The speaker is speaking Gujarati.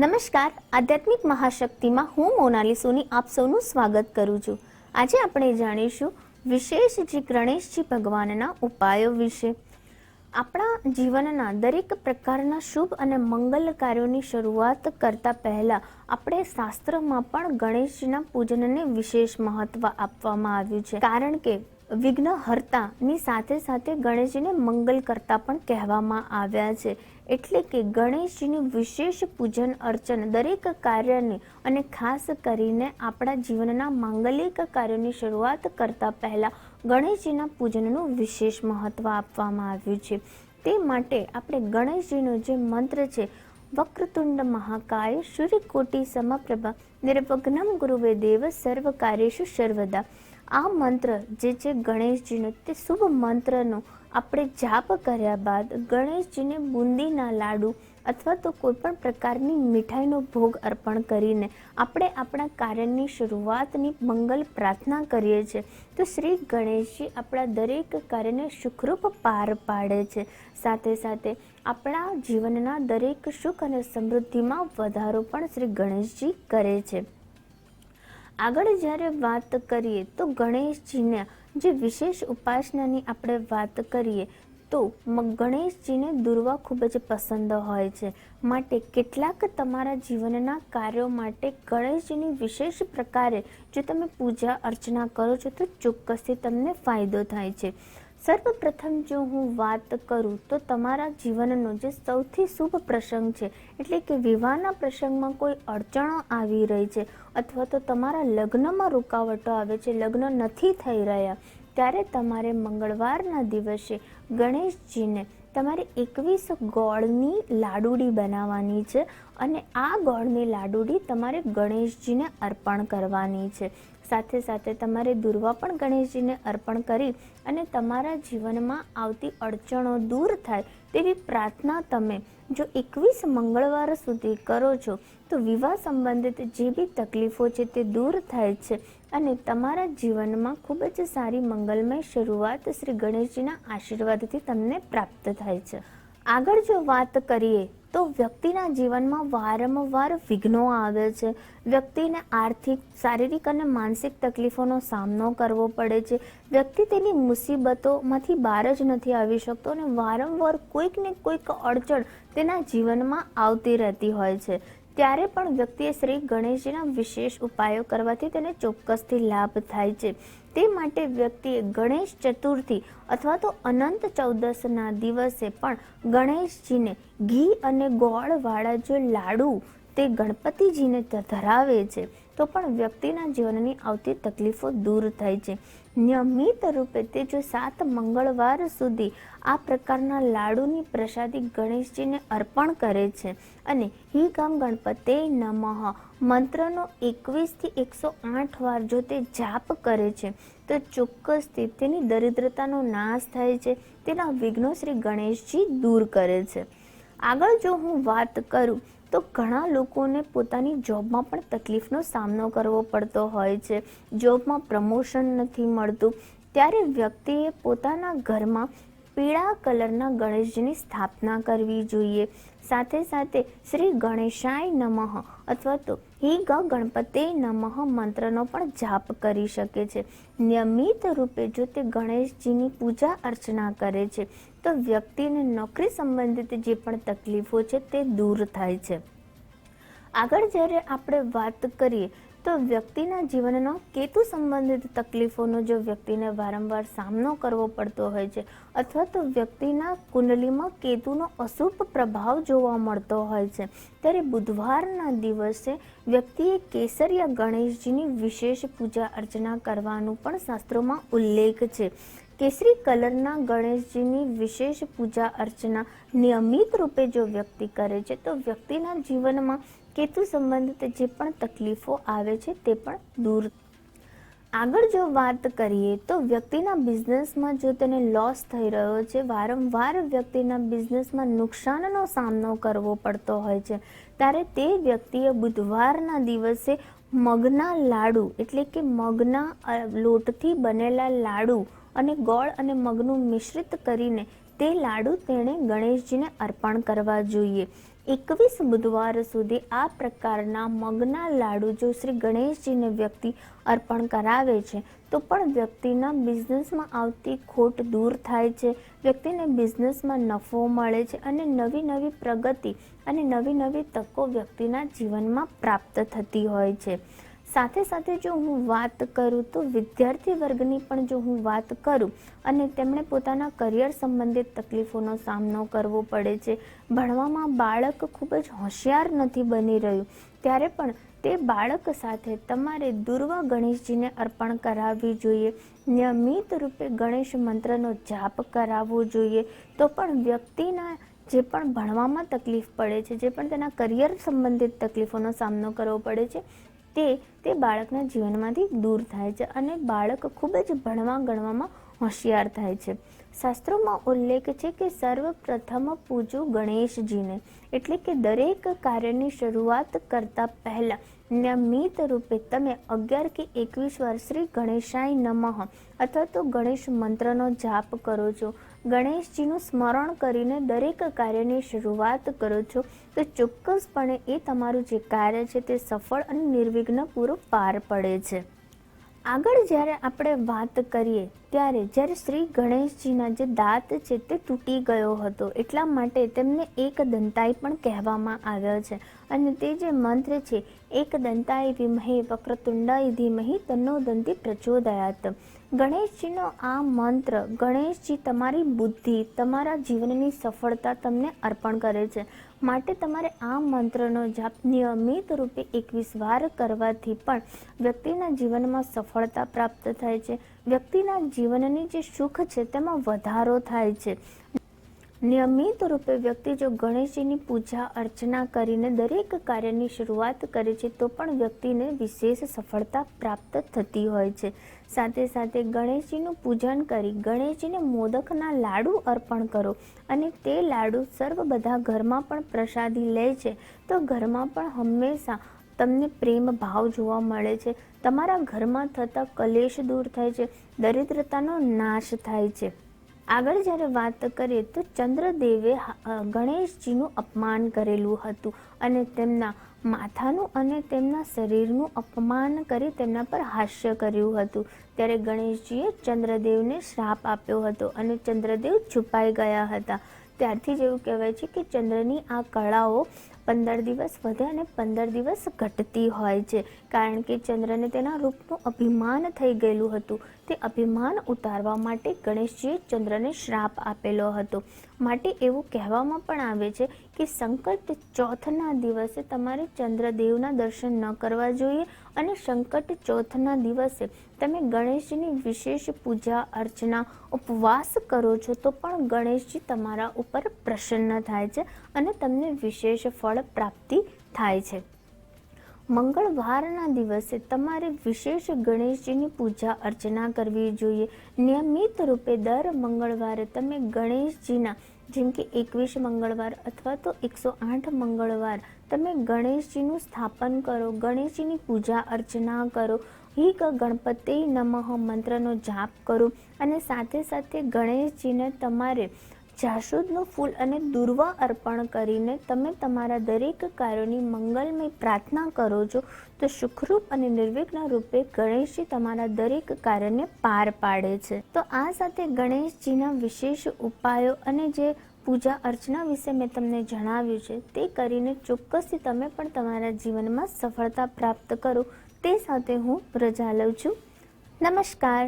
નમસ્કાર, આધ્યાત્મિક મહાશક્તિમાં હું મોનાલી સોની આપ સૌનું સ્વાગત કરું છું. આજે આપણે જાણીશું વિશેષજી ગણેશજી ભગવાનના ઉપાયો વિશે. આપણા જીવનના દરેક પ્રકારના શુભ અને મંગલ કાર્યોની શરૂઆત કરતા પહેલા આપણે શાસ્ત્રમાં પણ ગણેશજીના પૂજનને વિશેષ મહત્વ આપવામાં આવ્યું છે, કારણ કે વિઘ્નહર્તાની સાથે સાથે ગણેશજીને મંગલ કરતા પણ કહેવામાં આવ્યા છે. એટલે કે ગણેશજીનું વિશેષ પૂજન અર્ચન દરેક કાર્યની અને ખાસ કરીને આપણા જીવનના માંગલિક કાર્યોની શરૂઆત કરતા પહેલા ગણેશજીના પૂજનનું વિશેષ મહત્વ આપવામાં આવ્યું છે. તે માટે આપણે ગણેશજીનો જે મંત્ર છે, વક્રતુંડ મહાકાય સૂર્યકોટિ સમપ્રભા નિર્વિઘ્નમ ગુરુવે દેવ સર્વ કાર્યેષુ સર્વદા, આ મંત્ર જે છે ગણેશજીનો, તે શુભ મંત્રનો આપણે જાપ કર્યા બાદ ગણેશજીને બુંદીના લાડુ અથવા તો કોઈ પણ પ્રકારની મીઠાઈનો ભોગ અર્પણ કરીને આપણે આપણા કાર્યની શરૂઆતની મંગલ પ્રાર્થના કરીએ છીએ, તો શ્રી ગણેશજી આપણા દરેક કાર્યને સુખરૂપ પાર પાડે છે. સાથે સાથે આપણા જીવનના દરેક સુખ અને સમૃદ્ધિમાં વધારો પણ શ્રી ગણેશજી કરે છે. આગળ જ્યારે વાત કરીએ તો ગણેશજીને જે વિશેષ ઉપાસનાની આપણે વાત કરીએ તો ગણેશજીને દુર્વા ખૂબ જ પસંદ હોય છે. માટે કેટલાક તમારા જીવનના કાર્યો માટે ગણેશજીની વિશેષ પ્રકારે જો તમે પૂજા અર્ચના કરો છો તો ચોક્કસથી તમને ફાયદો થાય છે. સર્વપ્રથમ જો હું વાત કરું તો તમારા જીવનનો જે સૌથી શુભ પ્રસંગ છે, એટલે કે વિવાહના પ્રસંગમાં કોઈ અડચણો આવી રહી છે અથવા તો તમારા લગ્નમાં રૂકાવટો આવે છે, લગ્ન નથી થઈ રહ્યા, ત્યારે તમારે મંગળવારના દિવસે ગણેશજીને તમારે 21 ગોળની લાડુડી બનાવવાની છે અને આ ગોળની લાડુડી તમારે ગણેશજીને અર્પણ કરવાની છે. સાથે સાથે તમારે દુર્વા પણ ગણેશજીને અર્પણ કરી અને તમારા જીવનમાં આવતી અડચણો દૂર થાય તેવી પ્રાર્થના તમે જો 21 મંગળવાર સુધી કરો છો તો વિવાહ સંબંધિત જે બી તકલીફો છે તે દૂર થાય છે અને તમારા જીવનમાં ખૂબ જ સારી મંગલમય શરૂઆત શ્રી ગણેશજીના આશીર્વાદથી તમને પ્રાપ્ત થાય છે. આગળ જો વાત કરીએ તો વ્યક્તિના જીવનમાં વારંવાર વિઘ્નો આવે છે. વ્યક્તિને આર્થિક, શારીરિક અને માનસિક તકલીફોનો સામનો કરવો પડે છે. વ્યક્તિ તેની મુસીબતોમાંથી બહાર જ નથી આવી શકતો અને વારંવાર કોઈક ને કોઈક અડચણ તેના જીવનમાં આવતી રહેતી હોય છે. ત્યારે પણ વ્યક્તિએ શ્રી ગણેશજીના વિશેષ ઉપાયો કરવાથી તેને ચોક્કસથી લાભ થાય છે. તે માટે વ્યક્તિએ ગણેશ ચતુર્થી અથવા તો અનંત ચૌદસના દિવસે પણ ગણેશજીને ઘી અને ગોળવાળા જો લાડુ તે ગણપતિજીને ધરાવે છે તો પણ વ્યક્તિના જીવનની આવતી તકલીફો દૂર થાય છે. નિયમિત રૂપે તે જો 7 મંગળવાર સુધી આ પ્રકારના લાડુની પ્રસાદી ગણેશજીને અર્પણ કરે છે અને હિ ગમ ગણપતે નમઃ મંત્રનો 21 થી 108 વાર જો તે જાપ કરે છે તો ચોક્કસથી તેની દરિદ્રતાનો નાશ થાય છે, તેના વિઘ્નો શ્રી ગણેશજી દૂર કરે છે. આગળ જો હું વાત કરું તો ઘણા લોકોને પોતાની જોબમાં પણ તકલીફનો સામનો કરવો પડતો હોય છે. જોબમાં પ્રમોશન નથી મળતું, ત્યારે વ્યક્તિએ પોતાના ઘરમાં પીળા કલરના ગણેશજીની સ્થાપના કરવી જોઈએ. સાથે સાથે શ્રી ગણેશાય નમઃ અથવા તો હિ ગણપતે નમઃ મંત્રનો પણ જાપ કરી શકે છે. નિયમિત રૂપે જો તે ગણેશજીની પૂજા અર્ચના કરે છે તો વ્યક્તિને નોકરી સંબંધિત જે પણ તકલીફો છે તે દૂર થાય છે. આગળ જ્યારે આપણે વાત કરીએ તો વ્યક્તિના જીવનનો કેતુ સંબંધિત તકલીફોનો જો વ્યક્તિને વારંવાર સામનો કરવો પડતો હોય છે અથવા તો વ્યક્તિના કુંડલીમાં કેતુનો અશુભ પ્રભાવ જોવા મળતો હોય છે, ત્યારે બુધવારના દિવસે વ્યક્તિએ કેસરિયા ગણેશજીની વિશેષ પૂજા અર્ચના કરવાનું પણ શાસ્ત્રોમાં ઉલ્લેખ છે. કેસરી કલરના ગણેશજીની વિશેષ પૂજા અર્ચના નિયમિત રૂપે જો વ્યક્તિ કરે છે તો વ્યક્તિના જીવનમાં કેતુ સંબંધિત જે પણ તકલીફો આવે છે તે પણ દૂર. આગળ જો વાત કરીએ તો વ્યક્તિના બિઝનેસમાં જો તેને લોસ થઈ રહ્યો છે, વારંવાર વ્યક્તિના બિઝનેસમાં નુકસાનનો સામનો કરવો પડતો હોય છે, ત્યારે તે વ્યક્તિએ બુધવારના દિવસે મગના લાડુ એટલે કે મગના લોટથી બનેલા લાડુ અને ગોળ અને મગનું મિશ્રિત કરીને તે લાડુ તેણે ગણેશજીને અર્પણ કરવા જોઈએ. 21 બુધવાર સુધી આ પ્રકારના મગના લાડુ જો શ્રી ગણેશજીને વ્યક્તિ અર્પણ કરાવે છે તો પણ વ્યક્તિના બિઝનેસમાં આવતી ખોટ દૂર થાય છે, વ્યક્તિને બિઝનેસમાં નફો મળે છે અને નવી નવી પ્રગતિ અને નવી નવી તકો વ્યક્તિના જીવનમાં પ્રાપ્ત થતી હોય છે. સાથે સાથે જો હું વાત કરું તો વિદ્યાર્થી વર્ગની પણ જો હું વાત કરું અને તેમણે પોતાના કરિયર સંબંધિત તકલીફોનો સામનો કરવો પડે છે, ભણવામાં બાળક ખૂબ જ હોશિયાર નથી બની રહ્યું, ત્યારે પણ તે બાળક સાથે તમારે દુર્વા ગણેશજીને અર્પણ કરાવવી જોઈએ. નિયમિત રૂપે ગણેશ મંત્રનો જાપ કરાવવો જોઈએ. તો પણ વ્યક્તિના જે પણ ભણવામાં તકલીફ પડે છે, જે પણ તેના કરિયર સંબંધિત તકલીફોનો સામનો કરવો પડે છે તે બાળકના જીવનમાંથી દૂર થાય છે અને બાળક ખૂબ જ ભણવા ગણવામાં હોશિયાર થાય છે. શાસ્ત્રોમાં ઉલ્લેખ છે કે સર્વપ્રથમ પૂજો ગણેશજીને, એટલે કે દરેક કાર્યની શરૂઆત કરતા પહેલા નિયમિત રૂપે તમે 11 કે 21 વાર શ્રી ગણેશાય નમઃ અથવા તો ગણેશ મંત્રનો જાપ કરો છો, ગણેશજીનું સ્મરણ કરીને દરેક કાર્યની શરૂઆત કરો છો, તો ચોક્કસપણે એ તમારું જે કાર્ય છે તે સફળ અને નિર્વિઘ્ન પૂરું પાર પડે છે. આગળ જ્યારે આપણે વાત કરીએ ત્યારે જ્યારે શ્રી ગણેશજીના જે દાંત છે તે તૂટી ગયો હતો, એટલા માટે તેમને એક દંતાઈ પણ કહેવામાં આવ્યો છે અને તે જે મંત્ર છે એક દંતાઈ વિમહે વક્રતુંડાય ધીમહિ તન્નો દંતી પ્રચોદયાત. ગણેશજીનો આ મંત્ર, ગણેશજી તમારી બુદ્ધિ, તમારા જીવનની સફળતા તમને અર્પણ કરે છે, માટે તમારે આ મંત્રનો જાપ નિયમિત રૂપે 21 વાર કરવાથી પણ વ્યક્તિના જીવનમાં સફળતા પ્રાપ્ત થાય છે, વ્યક્તિના જીવનની જે સુખ છે તેમાં વધારો થાય છે. નિયમિત રૂપે વ્યક્તિ જો ગણેશજીની પૂજા અર્ચના કરીને દરેક કાર્યની શરૂઆત કરે છે તો પણ વ્યક્તિને વિશેષ સફળતા પ્રાપ્ત થતી હોય છે. સાથે સાથે ગણેશજીનું પૂજન કરી ગણેશજીને મોદકના લાડુ અર્પણ કરો અને તે લાડુ સર્વ બધા ઘરમાં પણ પ્રસાદી લે છે તો ઘરમાં પણ હંમેશા તમને પ્રેમ ભાવ જોવા મળે છે, તમારા ઘરમાં થતા કલેશ દૂર થાય છે, દરિદ્રતાનો નાશ થાય છે. આગળ જ્યારે વાત કરીએ તો ચંદ્રદેવે ગણેશજીનું અપમાન કરેલું હતું અને તેમના માથાનું અને તેમના શરીરનું અપમાન કરી તેમના પર હાસ્ય કર્યું હતું, ત્યારે ગણેશજીએ ચંદ્રદેવને શ્રાપ આપ્યો હતો અને ચંદ્રદેવ છુપાઈ ગયા હતા. ત્યારથી જ એવું કહેવાય છે કે ચંદ્રની આ કળાઓ 15 દિવસ વધે અને 15 દિવસ ઘટતી હોય છે, કારણ કે ચંદ્રને તેના રૂપનું અભિમાન થઈ ગયેલું હતું. તે અભિમાન ઉતારવા માટે ગણેશજીએ ચંદ્રને શ્રાપ આપેલો હતો. માટે એવું કહેવામાં પણ આવે છે કે સંકટ ચોથના દિવસે તમારે ચંદ્રદેવના દર્શન ન કરવા જોઈએ અને સંકટ ચોથના દિવસે તમે ગણેશજીની વિશેષ પૂજા અર્ચના ઉપવાસ કરો છો તો પણ ગણેશજી તમારા ઉપર પ્રસન્ન થાય છે અને તમને વિશેષ ફળ પ્રાપ્તિ થાય છે. મંગળવારના દિવસે તમારે વિશેષ ગણેશજીની પૂજા અર્ચના કરવી જોઈએ. નિયમિત રૂપે દર મંગળવારે તમે ગણેશજીના, જેમ કે 21 મંગળવાર અથવા તો 108 મંગળવાર તમે ગણેશજીનું સ્થાપન કરો, ગણેશજીની પૂજા અર્ચના કરો, હિ ગણપતે નમઃ મંત્રનો જાપ કરો અને સાથે સાથે ગણેશજીને તમારે જાસૂદનું ફૂલ અને દુર્વા અર્પણ કરીને તમે તમારા દરેક કાર્યોની મંગલમય પ્રાર્થના કરો છો તો સુખરૂપ અને નિર્વિઘ્ન રૂપે ગણેશજી તમારા દરેક કાર્યને પાર પાડે છે. તો આ સાથે ગણેશજીના વિશેષ ઉપાયો અને જે પૂજા અર્ચના વિશે મેં તમને જણાવ્યું છે તે કરીને ચોક્કસથી તમે પણ તમારા જીવનમાં સફળતા પ્રાપ્ત કરો. તે સાથે હું રજા લઉં છું. નમસ્કાર.